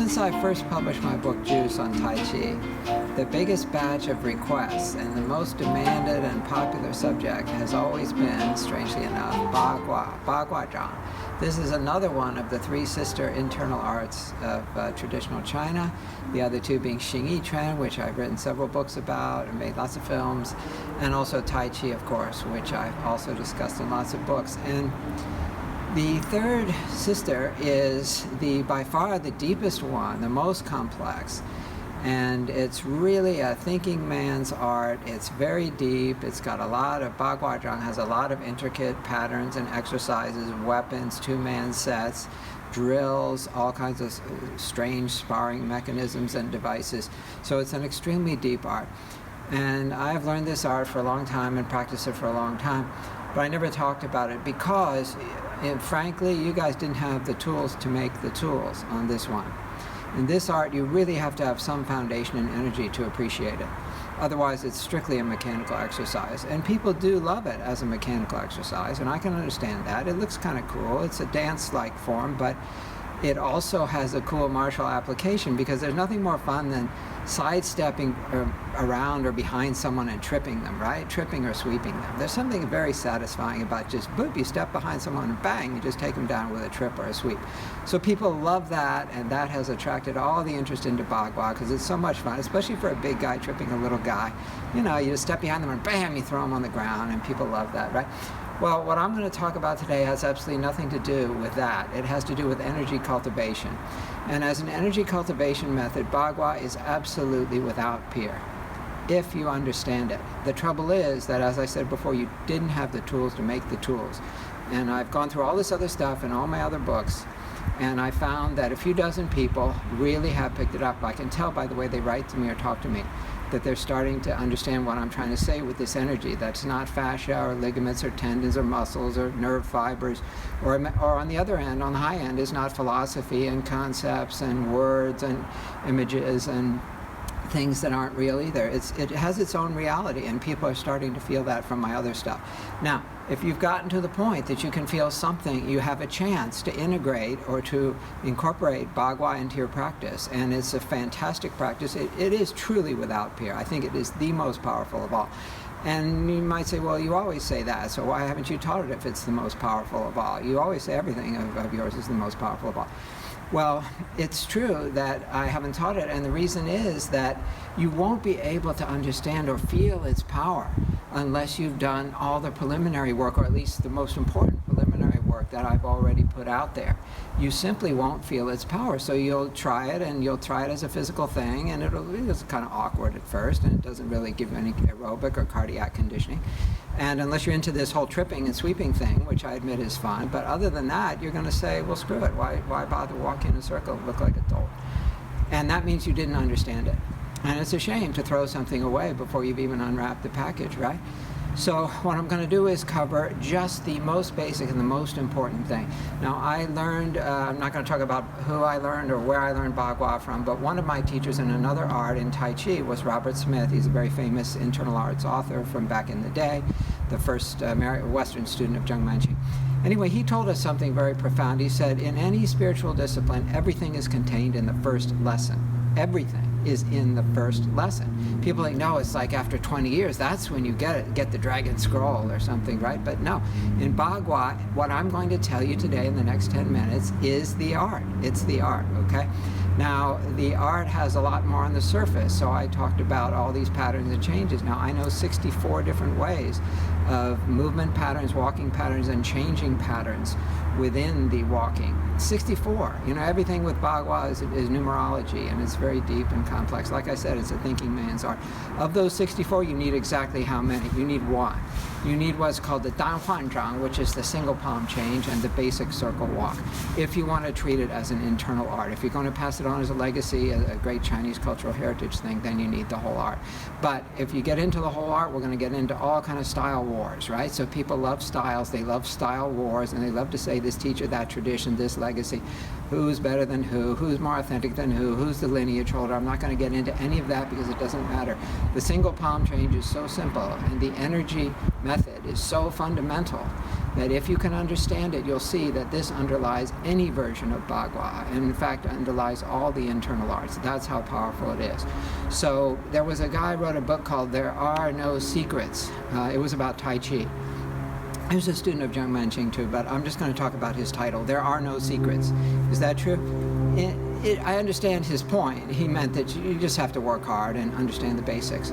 Since I first published my book, Juice on Tai Chi, the biggest batch of requests and the most demanded and popular subject has always been, strangely enough, Bagua. This is another one of the three sister internal arts of traditional China, the other two being Xingyi Quan, which I've written several books about and made lots of films, and also Tai Chi, of course, which I've also discussed in lots of books. And the third sister is by far the deepest one, the most complex, and it's really a thinking man's art. It's very deep. It's got a lot of, Bagua has a lot of intricate patterns and exercises, weapons, two-man sets, drills, all kinds of strange sparring mechanisms and devices. So it's an extremely deep art. And I've learned this art for a long time and practiced it for a long time, but I never talked about it because, frankly, you guys didn't have the tools to make the tools on this one. In this art, you really have to have some foundation and energy to appreciate it. Otherwise, it's strictly a mechanical exercise. And people do love it as a mechanical exercise, and I can understand that. It looks kind of cool. It's a dance-like form, but it also has a cool martial application because there's nothing more fun than sidestepping around or behind someone and tripping them, right? Tripping or sweeping them. There's something very satisfying about just, boop, you step behind someone and bang, you just take them down with a trip or a sweep. So people love that, and that has attracted all the interest into Bagua because it's so much fun, especially for a big guy tripping a little guy. You know, you just step behind them and bam, you throw them on the ground, and people love that, right? Well, what I'm going to talk about today has absolutely nothing to do with that. It has to do with energy cultivation. And as an energy cultivation method, Bagua is absolutely without peer, if you understand it. The trouble is that, as I said before, you didn't have the tools to make the tools. And I've gone through all this other stuff in all my other books, and I found that a few dozen people really have picked it up. I can tell by the way they write to me or talk to me that they're starting to understand what I'm trying to say with this energy. That's not fascia or ligaments or tendons or muscles or nerve fibers, or on the other end, on the high end, is not philosophy and concepts and words and images and things that aren't real either. It has its own reality, and people are starting to feel that from my other stuff. Now, if you've gotten to the point that you can feel something, you have a chance to integrate or to incorporate Bagua into your practice, and it's a fantastic practice. It is truly without peer. I think it is the most powerful of all. And you might say, well, you always say that, so why haven't you taught it if it's the most powerful of all? You always say everything of yours is the most powerful of all. Well, it's true that I haven't taught it, and the reason is that you won't be able to understand or feel its power unless you've done all the preliminary work, or at least the most important preliminary work that I've already put out there. You simply won't feel its power, so you'll try it, and you'll try it as a physical thing, and it's kind of awkward at first, and it doesn't really give you any aerobic or cardiac conditioning. And unless you're into this whole tripping and sweeping thing, which I admit is fun, but other than that, you're going to say, well, screw it. Why bother walking in a circle and look like a dolt? And that means you didn't understand it. And it's a shame to throw something away before you've even unwrapped the package, right? So what I'm going to do is cover just the most basic and the most important thing. Now, I learned, I'm not going to talk about who I learned or where I learned Bagua from, but one of my teachers in another art in Tai Chi was Robert Smith. He's a very famous internal arts author from back in the day, the first Western student of Zheng Manqi. Anyway, he told us something very profound. He said, in any spiritual discipline, everything is contained in the first lesson. Everything is in the first lesson. People think, no, it's like after 20 years, that's when you get the dragon scroll or something, right? But no, in Bagua, what I'm going to tell you today in the next 10 minutes is the art. It's the art, okay? Now, the art has a lot more on the surface, so I talked about all these patterns and changes. Now, I know 64 different ways of movement patterns, walking patterns, and changing patterns within the walking. 64. Everything with Bagua is numerology, and it's very deep and complex. Like I said, it's a thinking man's art. Of those 64, you need exactly how many? You need one. You need what's called the Dan Huan Zhang, which is the single palm change and the basic circle walk, if you want to treat it as an internal art. If you're going to pass it on as a legacy, a great Chinese cultural heritage thing, then you need the whole art. But if you get into the whole art, we're going to get into all kind of style wars, right? So people love styles, they love style wars, and they love to say this teacher, that tradition, this legacy, who's better than who's more authentic than who's the lineage holder. I'm not going to get into any of that because it doesn't matter. The single palm change is so simple, and the energy method is so fundamental that if you can understand it, you'll see that this underlies any version of Bagua, and in fact underlies all the internal arts. That's how powerful it is. So there was a guy who wrote a book called There Are No Secrets. It was about Tai Chi. He was a student of Zheng Manqing too, but I'm just going to talk about his title, There Are No Secrets. Is that true? I understand his point. He meant that you just have to work hard and understand the basics.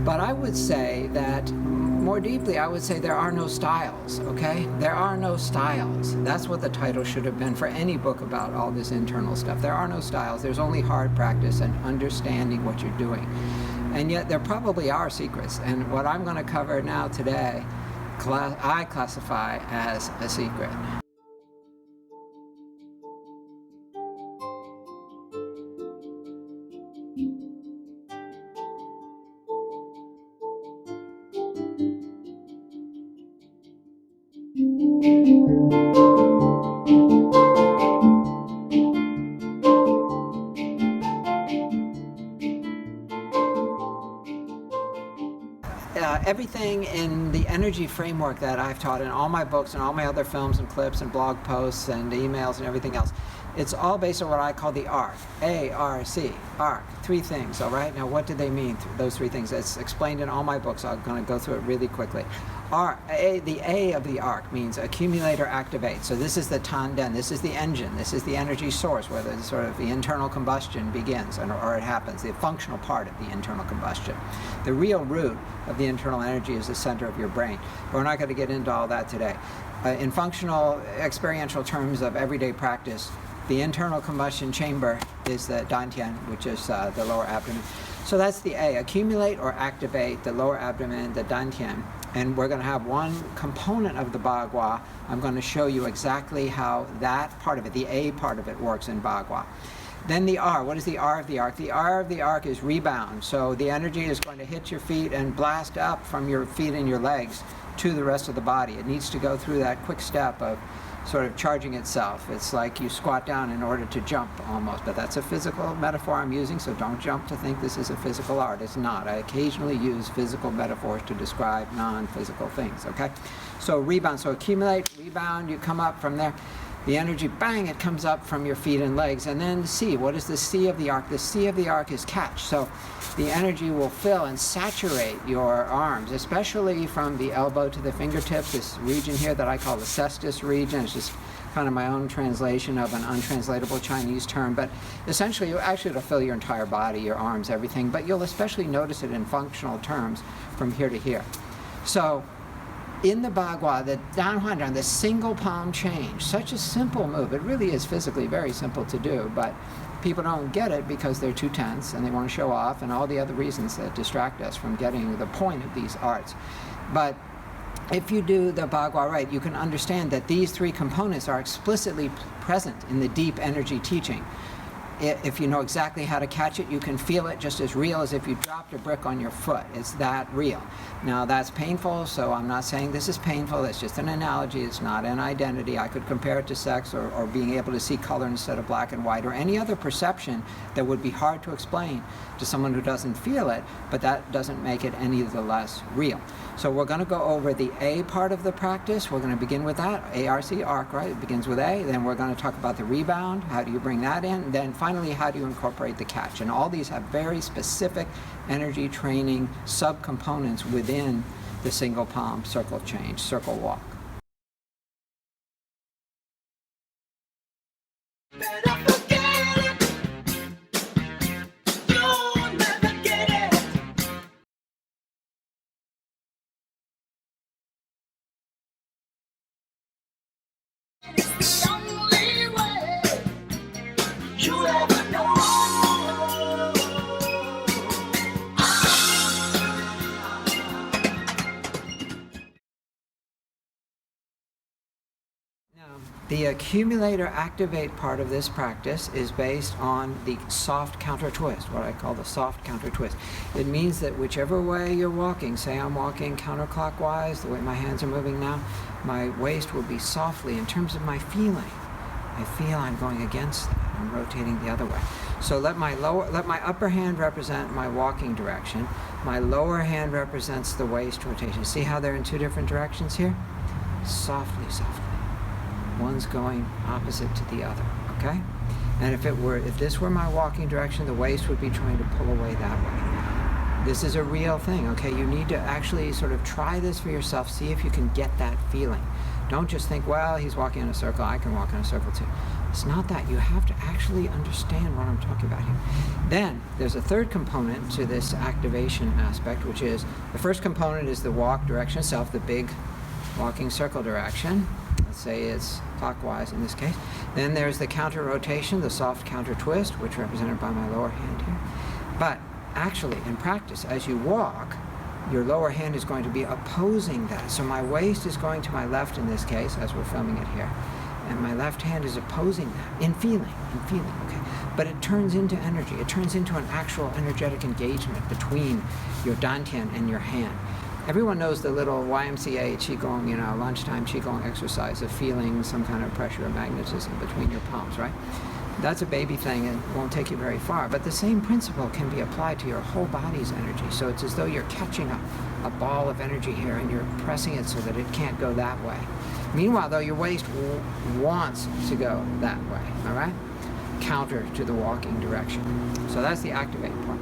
But I would say that more deeply, I would say there are no styles, okay? There are no styles. That's what the title should have been for any book about all this internal stuff. There are no styles. There's only hard practice and understanding what you're doing. And yet there probably are secrets. And what I'm going to cover now today, I classify as a secret. Everything in the energy framework that I've taught in all my books and all my other films and clips and blog posts and emails and everything else, it's all based on what I call the ARC. A-R-C, ARC, three things, all right? Now, what do they mean, those three things? It's explained in all my books. I'm going to go through it really quickly. The A of the ARC means accumulate or activate. So this is the Tanden, this is the engine, this is the energy source where the sort of the internal combustion begins or it happens, the functional part of the internal combustion. The real root of the internal energy is the center of your brain. But we're not going to get into all that today. In functional experiential terms of everyday practice, the internal combustion chamber is the dantian, which is the lower abdomen. So that's the A, accumulate or activate the lower abdomen, the dantian. And we're going to have one component of the Bagua. I'm going to show you exactly how that part of it, the A part of it, works in Bagua. Then the R. What is the R of the arc? The R of the arc is rebound. So the energy is going to hit your feet and blast up from your feet and your legs to the rest of the body. It needs to go through that quick step of sort of charging itself. It's like you squat down in order to jump almost, but that's a physical metaphor I'm using, so don't jump to think this is a physical art. It's not. I occasionally use physical metaphors to describe non-physical things, okay? So rebound, so accumulate, rebound, you come up from there. The energy, bang, it comes up from your feet and legs. And then C, what is the C of the arc? The C of the arc is catch. So the energy will fill and saturate your arms, especially from the elbow to the fingertips, this region here that I call the cestus region. It's just kind of my own translation of an untranslatable Chinese term. But essentially, it'll fill your entire body, your arms, everything. But you'll especially notice it in functional terms from here to here. So in the Bagua, the Dan Huan Zhang, the single palm change, such a simple move. It really is physically very simple to do, but people don't get it because they're too tense and they want to show off and all the other reasons that distract us from getting the point of these arts. But if you do the Bagua right, you can understand that these three components are explicitly present in the deep energy teaching. If you know exactly how to catch it, you can feel it just as real as if you dropped a brick on your foot. It's that real. Now, that's painful, so I'm not saying this is painful. It's just an analogy. It's not an identity. I could compare it to sex or being able to see color instead of black and white or any other perception that would be hard to explain to someone who doesn't feel it, but that doesn't make it any the less real. So we're going to go over the A part of the practice. We're going to begin with that. A-R-C, arc, right? It begins with A. Then we're going to talk about the rebound. How do you bring that in? Then finally, how do you incorporate the catch? And all these have very specific energy training subcomponents within the single palm circle change, circle walk. The accumulator activate part of this practice is based on the soft counter twist, what I call the soft counter twist. It means that whichever way you're walking, say I'm walking counterclockwise, the way my hands are moving now, my waist will be softly in terms of my feeling. I feel I'm going against that. I'm rotating the other way. So let my upper hand represent my walking direction. My lower hand represents the waist rotation. See how they're in two different directions here? Softly, softly. One's going opposite to the other, okay? And if this were my walking direction, the waist would be trying to pull away that way. This is a real thing, okay? You need to actually sort of try this for yourself, see if you can get that feeling. Don't just think, well, he's walking in a circle, I can walk in a circle too. It's not that. You have to actually understand what I'm talking about here. Then there's a third component to this activation aspect, which is the first component is the walk direction itself, the big walking circle direction. Let's say it's clockwise in this case. Then there's the counter rotation, the soft counter twist, which represented by my lower hand here. But actually, in practice, as you walk, your lower hand is going to be opposing that. So my waist is going to my left in this case, as we're filming it here, and my left hand is opposing that in feeling, okay? But it turns into energy. It turns into an actual energetic engagement between your dantian and your hand. Everyone knows the little YMCA Qigong, lunchtime Qigong exercise of feeling some kind of pressure or magnetism between your palms, right? That's a baby thing and won't take you very far. But the same principle can be applied to your whole body's energy. So it's as though you're catching a ball of energy here and you're pressing it so that it can't go that way. Meanwhile, though, your waist wants to go that way, all right? Counter to the walking direction. So that's the activate part.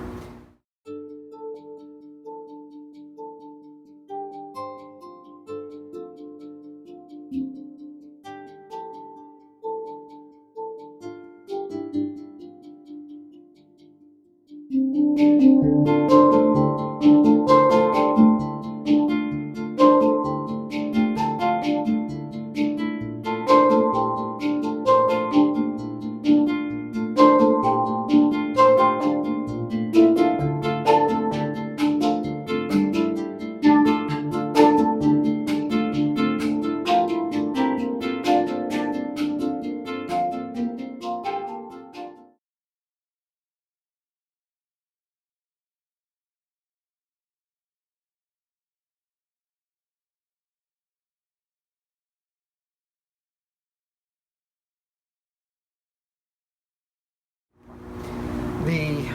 The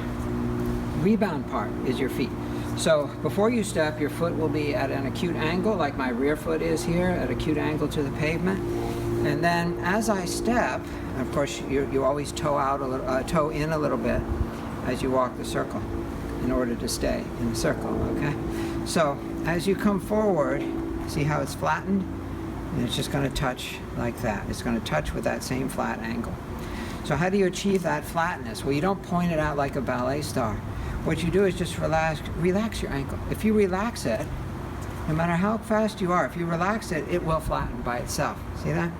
rebound part is your feet. So before you step, your foot will be at an acute angle, like my rear foot is here, at acute angle to the pavement. And then as I step, of course, you always toe in a little bit as you walk the circle in order to stay in the circle, okay? So as you come forward, see how it's flattened? And it's just going to touch like that. It's going to touch with that same flat angle. So how do you achieve that flatness? Well, you don't point it out like a ballet star. What you do is just relax your ankle. If you relax it, no matter how fast you are, if you relax it, it will flatten by itself. See that?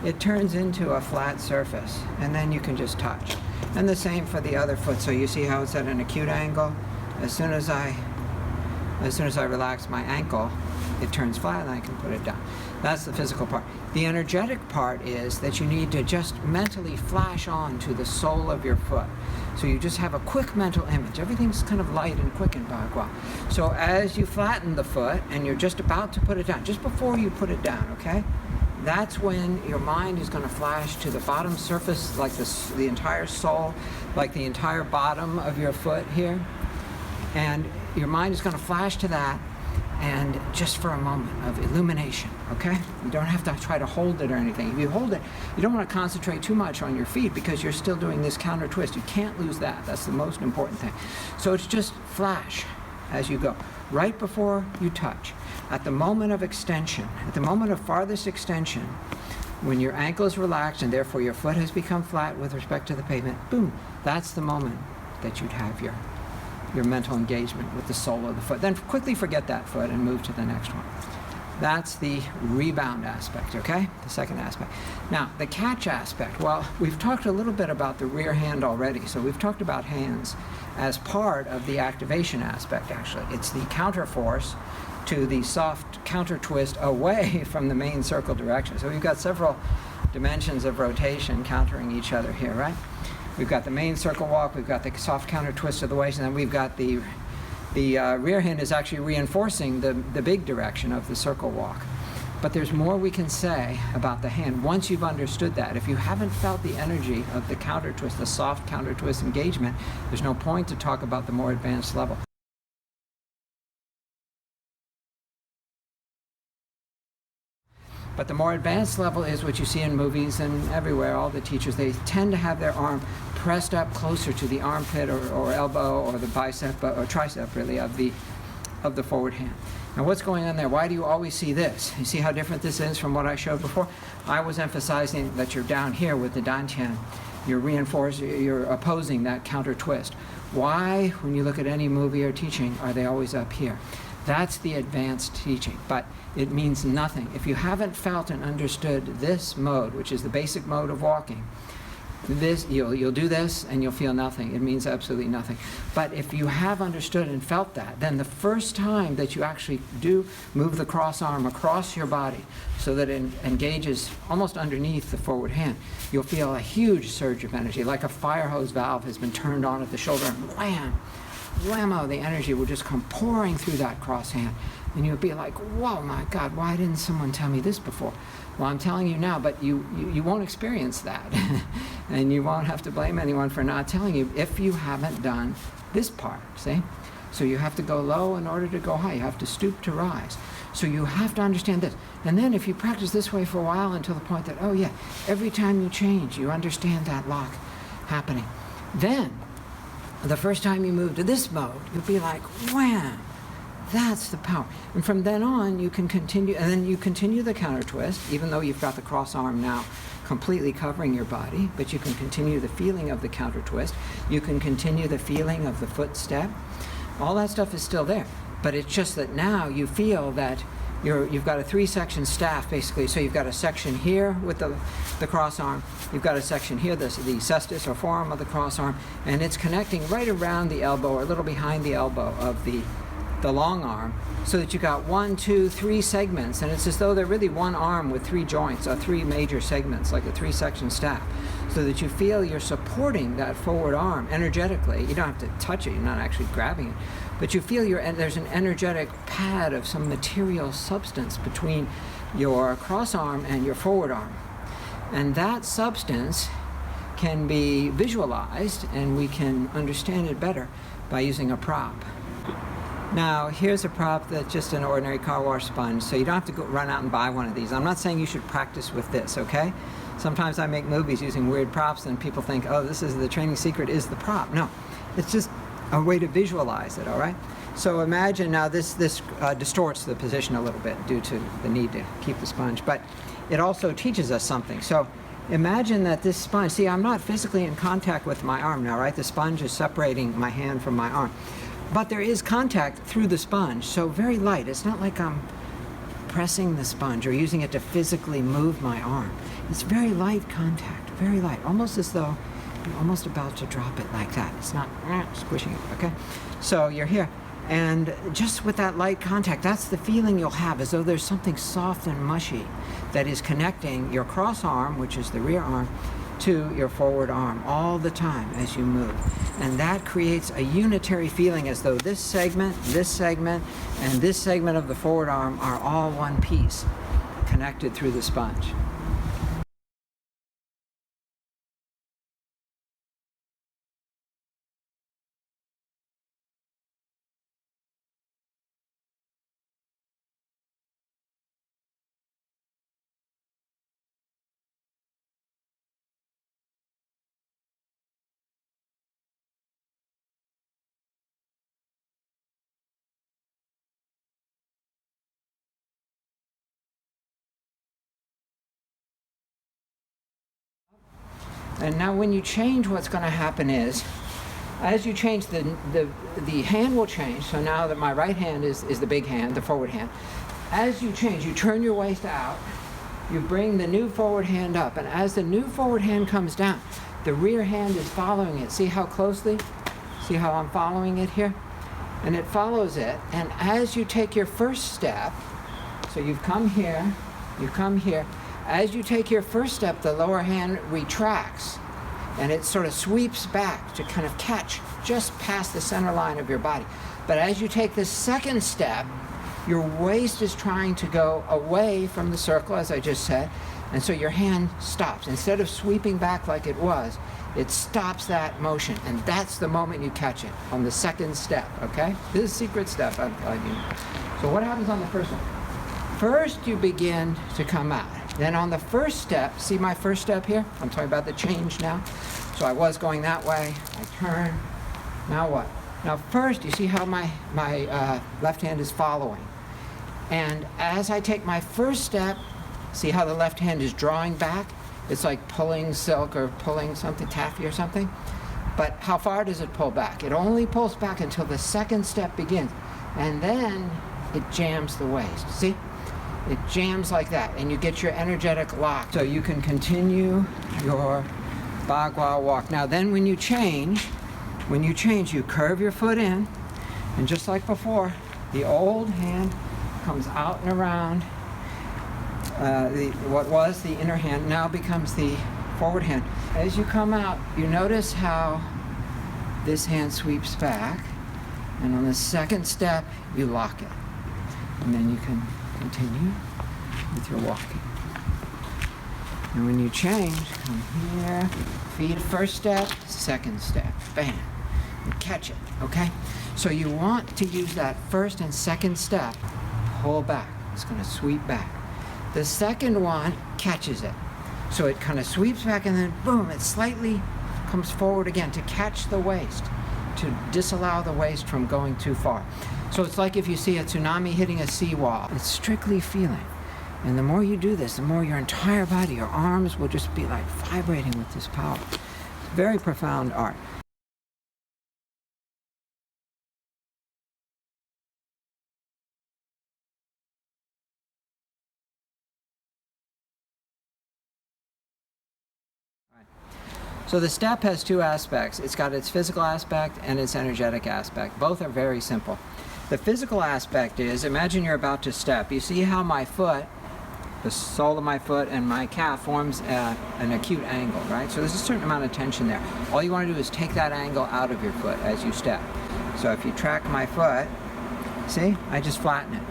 It turns into a flat surface, and then you can just touch. And the same for the other foot. So you see how it's at an acute angle? As soon as I relax my ankle, it turns flat and I can put it down. That's the physical part. The energetic part is that you need to just mentally flash on to the sole of your foot. So you just have a quick mental image. Everything's kind of light and quick in Bagua. So as you flatten the foot and you're just about to put it down, just before you put it down, okay? That's when your mind is going to flash to the bottom surface, like the entire sole, like the entire bottom of your foot here. And your mind is going to flash to that, and just for a moment of illumination, okay? You don't have to try to hold it or anything. If you hold it, you don't want to concentrate too much on your feet because you're still doing this counter twist. You can't lose that. That's the most important thing. So it's just flash as you go, right before you touch. At the moment of extension, at the moment of farthest extension, when your ankle is relaxed and therefore your foot has become flat with respect to the pavement, boom, that's the moment that you'd have your mental engagement with the sole of the foot. Then quickly forget that foot and move to the next one. That's the rebound aspect, okay? The second aspect. Now, the catch aspect. Well, we've talked a little bit about the rear hand already. So we've talked about hands as part of the activation aspect, actually. It's the counter force to the soft counter twist away from the main circle direction. So we've got several dimensions of rotation countering each other here, right? We've got the main circle walk, we've got the soft counter twist of the waist, and then we've got the rear hand is actually reinforcing the big direction of the circle walk. But there's more we can say about the hand once you've understood that. If you haven't felt the energy of the counter twist, the soft counter twist engagement, there's no point to talk about the more advanced level. But the more advanced level is what you see in movies and everywhere. All the teachers, they tend to have their arm pressed up closer to the armpit or elbow or the bicep or tricep, really, of the forward hand. Now, what's going on there? Why do you always see this? You see how different this is from what I showed before? I was emphasizing that you're down here with the dantian. You're opposing that counter twist. Why, when you look at any movie or teaching, are they always up here? That's the advanced teaching, but it means nothing. If you haven't felt and understood this mode, which is the basic mode of walking, you'll do this and you'll feel nothing. It means absolutely nothing. But if you have understood and felt that, then the first time that you actually do move the cross arm across your body so that it engages almost underneath the forward hand, you'll feel a huge surge of energy, like a fire hose valve has been turned on at the shoulder, and wham! Whammo, the energy will just come pouring through that cross hand. And you'll be like, whoa, my God, why didn't someone tell me this before? Well, I'm telling you now, but you won't experience that. And you won't have to blame anyone for not telling you if you haven't done this part, see? So you have to go low in order to go high. You have to stoop to rise. So you have to understand this. And then if you practice this way for a while until the point that, oh yeah, every time you change, you understand that lock happening. Then, the first time you move to this mode, you'll be like, wham! That's the power. And from then on, you can continue, and then you continue the counter twist, even though you've got the cross arm now completely covering your body, but you can continue the feeling of the counter twist. You can continue the feeling of the footstep. All that stuff is still there. But it's just that now you feel that you've got a three-section staff, basically. So you've got a section here with the cross arm. You've got a section here, the cestus or forearm of the cross arm, and it's connecting right around the elbow or a little behind the elbow of the long arm, so that you got 1, 2, 3 segments, and it's as though they're really one arm with 3 joints or 3 major segments, like a 3-section staff, so that you feel you're supporting that forward arm energetically. You don't have to touch it, you're not actually grabbing it, but you feel there's an energetic pad of some material substance between your cross arm and your forward arm. And that substance can be visualized, and we can understand it better by using a prop. Now, here's a prop that's just an ordinary car wash sponge, so you don't have to go run out and buy one of these. I'm not saying you should practice with this, okay? Sometimes I make movies using weird props, and people think, oh, this is the training secret is the prop. No, it's just a way to visualize it, all right? So imagine now this distorts the position a little bit due to the need to keep the sponge, but it also teaches us something. So imagine that this sponge, see, I'm not physically in contact with my arm now, right? The sponge is separating my hand from my arm. But there is contact through the sponge, so very light. It's not like I'm pressing the sponge or using it to physically move my arm. It's very light contact, very light, almost as though you're almost about to drop it like that. It's not squishing it, okay? So you're here, and just with that light contact, that's the feeling you'll have, as though there's something soft and mushy that is connecting your cross arm, which is the rear arm, to your forward arm all the time as you move. And that creates a unitary feeling, as though this segment, and this segment of the forward arm are all one piece, connected through the sponge. And now when you change, what's going to happen is, as you change, the hand will change. So now that my right hand is the big hand, the forward hand. As you change, you turn your waist out, you bring the new forward hand up, and as the new forward hand comes down, the rear hand is following it. See how closely? See how I'm following it here? and it follows it. And as you take your first step, so you've come here, you come here. As you take your first step, the lower hand retracts, and it sort of sweeps back to kind of catch just past the center line of your body. But as you take the second step, your waist is trying to go away from the circle, as I just said, and so your hand stops. Instead of sweeping back like it was, it stops that motion, and that's the moment you catch it, on the second step, okay? This is a secret step I'm telling you. So what happens on the first one? First, you begin to come out. Then on the first step, see my first step here? I'm talking about the change now. So I was going that way, I turn, now what? Now first, you see how my left hand is following. And as I take my first step, see how the left hand is drawing back? It's like pulling silk or pulling something, taffy or something. But how far does it pull back? It only pulls back until the second step begins. And then it jams the waist, see? It jams like that, and you get your energetic lock. So you can continue your Bagua walk. Now then when you change, you curve your foot in, and just like before, the old hand comes out and around. What was the inner hand now becomes the forward hand. As you come out, you notice how this hand sweeps back, and on the second step, you lock it. And then you can continue with your walking. And when you change, come here, feet first step, second step, bam, and catch it, okay? So you want to use that first and second step, pull back. It's going to sweep back. The second one catches it. So it kind of sweeps back and then boom, it slightly comes forward again to catch the waist, to disallow the waist from going too far. So it's like if you see a tsunami hitting a seawall. It's strictly feeling. And the more you do this, the more your entire body, your arms will just be like vibrating with this power. It's very profound art. So the step has two aspects. It's got its physical aspect and its energetic aspect. Both are very simple. The physical aspect is, imagine you're about to step. You see how my foot, the sole of my foot and my calf forms an acute angle, right? So there's a certain amount of tension there. All you want to do is take that angle out of your foot as you step. So if you track my foot, see, I just flatten it.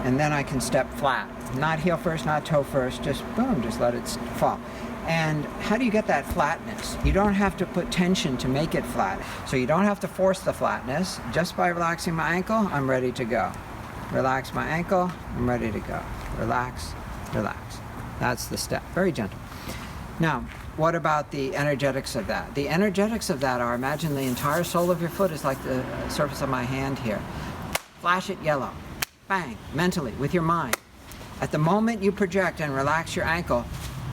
And then I can step flat. Not heel first, not toe first, just boom, just let it fall. And how do you get that flatness? You don't have to put tension to make it flat. So you don't have to force the flatness. Just by relaxing my ankle, I'm ready to go. Relax my ankle, I'm ready to go. Relax, relax. That's the step. Very gentle. Now, what about the energetics of that? The energetics of that are, imagine the entire sole of your foot is like the surface of my hand here. Flash it yellow. Bang, mentally, with your mind. At the moment you project and relax your ankle,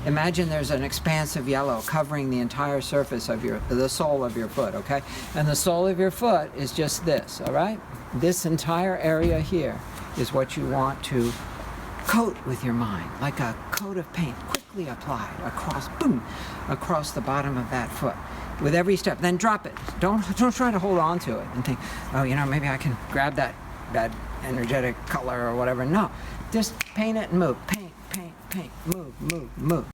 imagine there's an expanse of yellow covering the entire surface of the sole of your foot, okay? And the sole of your foot is just this, all right? This entire area here is what you want to coat with your mind, like a coat of paint, quickly applied across, boom, across the bottom of that foot. With every step, then drop it. Don't try to hold on to it and think, oh, you know, maybe I can grab that energetic color or whatever. No, just paint it and move. Paint, paint, paint, move, move, move.